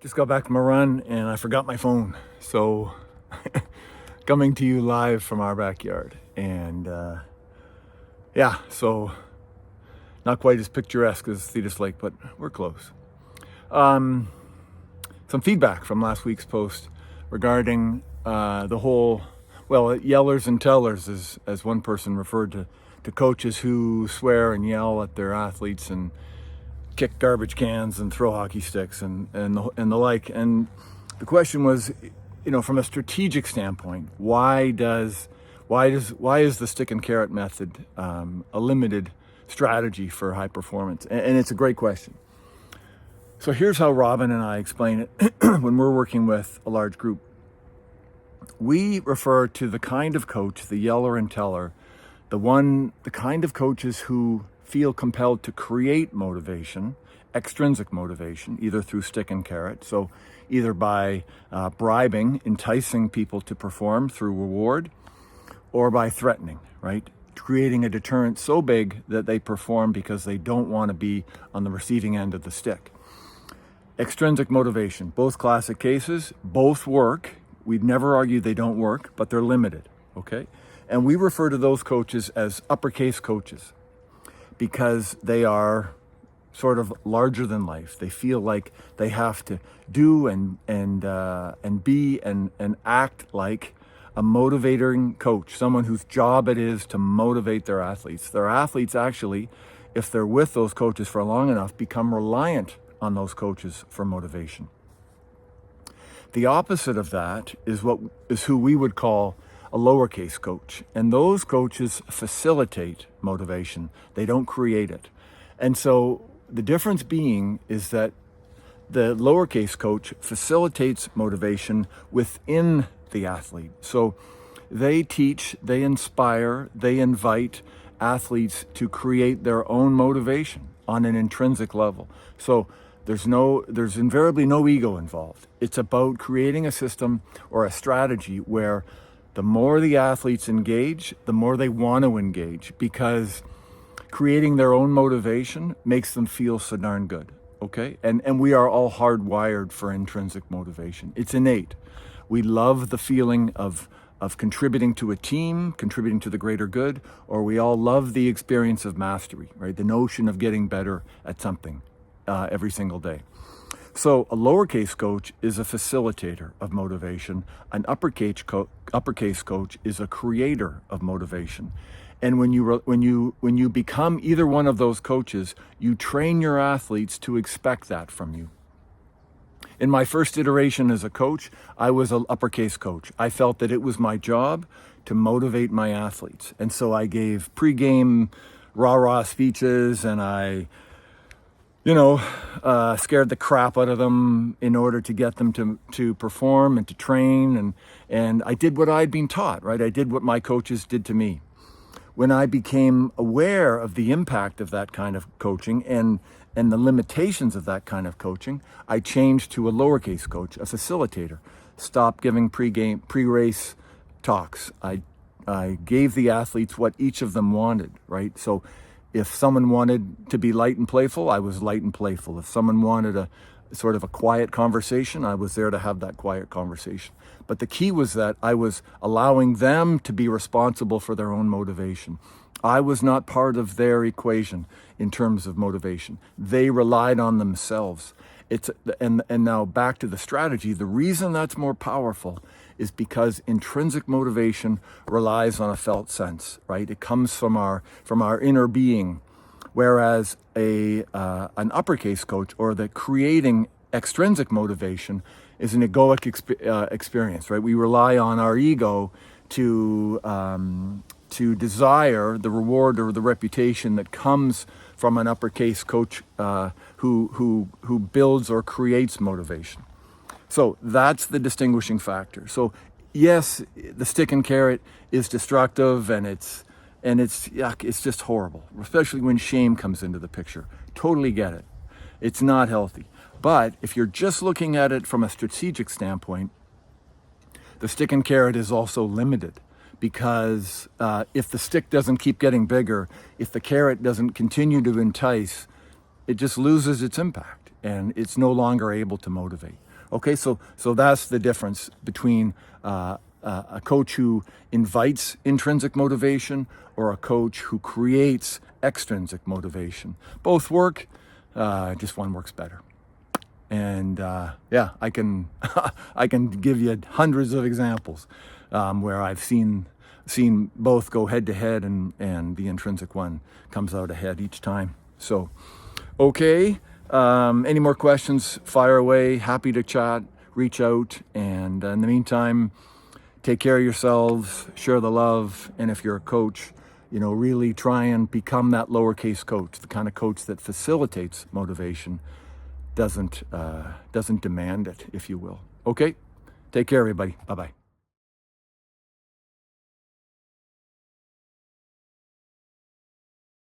Just got back from a run and I forgot my phone. So coming to you live from our backyard. And so not quite as picturesque as Thetis Lake, but we're close. Some feedback from last week's post regarding the whole, yellers and tellers, as one person referred to coaches who swear and yell at their athletes and kick garbage cans and throw hockey sticks and the like. And the question was, from a strategic standpoint, why is the stick and carrot method a limited strategy for high performance? And it's a great question. So here's how Robin and I explain it when we're working with a large group. We refer to the kind of coach, the yeller and teller, the kind of coaches who feel compelled to create motivation, extrinsic motivation, either through stick and carrot. So either by bribing, enticing people to perform through reward, or by threatening, right? Creating a deterrent so big that they perform because they don't want to be on the receiving end of the stick. Extrinsic motivation, both classic cases, both work. We'd never argue they don't work, but they're limited, okay? And we refer to those coaches as uppercase coaches, because they are sort of larger than life. They feel like they have to do and be and act like a motivating coach, someone whose job it is to motivate their athletes. Their athletes actually, if they're with those coaches for long enough, become reliant on those coaches for motivation. The opposite of that is who we would call a lowercase coach. And those coaches facilitate motivation. They don't create it. And so the difference being is that the lowercase coach facilitates motivation within the athlete. So they teach, they inspire, they invite athletes to create their own motivation on an intrinsic level. So there's invariably no ego involved. It's about creating a system or a strategy where the more the athletes engage, the more they want to engage, because creating their own motivation makes them feel so darn good, okay? And we are all hardwired for intrinsic motivation. It's innate. We love the feeling of contributing to a team, contributing to the greater good, or we all love the experience of mastery, right? The notion of getting better at something every single day. So a lowercase coach is a facilitator of motivation. An uppercase coach is a creator of motivation. And when you become either one of those coaches, you train your athletes to expect that from you. In my first iteration as a coach, I was an uppercase coach. I felt that it was my job to motivate my athletes. And so I gave pregame rah-rah speeches, and I scared the crap out of them in order to get them to perform and to train. And I did what I'd been taught, right? I did what my coaches did to me. When I became aware of the impact of that kind of coaching and the limitations of that kind of coaching, I changed to a lowercase coach, a facilitator. Stopped giving pre-race talks. I gave the athletes what each of them wanted, right? So if someone wanted to be light and playful, I was light and playful. If someone wanted a sort of a quiet conversation, I was there to have that quiet conversation. But the key was that I was allowing them to be responsible for their own motivation. I was not part of their equation in terms of motivation. They relied on themselves. And now back to the strategy. The reason that's more powerful is because intrinsic motivation relies on a felt sense, right? It comes from our inner being, whereas an uppercase coach, or the creating extrinsic motivation, is an egoic experience, right? We rely on our ego to desire the reward or the reputation that comes from an uppercase coach who builds or creates motivation. So that's the distinguishing factor. So yes, the stick and carrot is destructive, and it's yuck, it's just horrible, especially when shame comes into the picture. Totally get it. It's not healthy. But if you're just looking at it from a strategic standpoint, the stick and carrot is also limited, because if the stick doesn't keep getting bigger, if the carrot doesn't continue to entice, it just loses its impact and it's no longer able to motivate. Okay, so that's the difference between a coach who invites intrinsic motivation or a coach who creates extrinsic motivation. Both work, just one works better. And yeah, I can I can give you hundreds of examples where I've seen both go head to head, and the intrinsic one comes out ahead each time. So, okay, any more questions? Fire away. Happy to chat. Reach out, and in the meantime, take care of yourselves. Share the love, and if you're a coach, really try and become that lowercase coach, the kind of coach that facilitates motivation, doesn't demand it, if you will. Okay, take care, everybody. Bye-bye.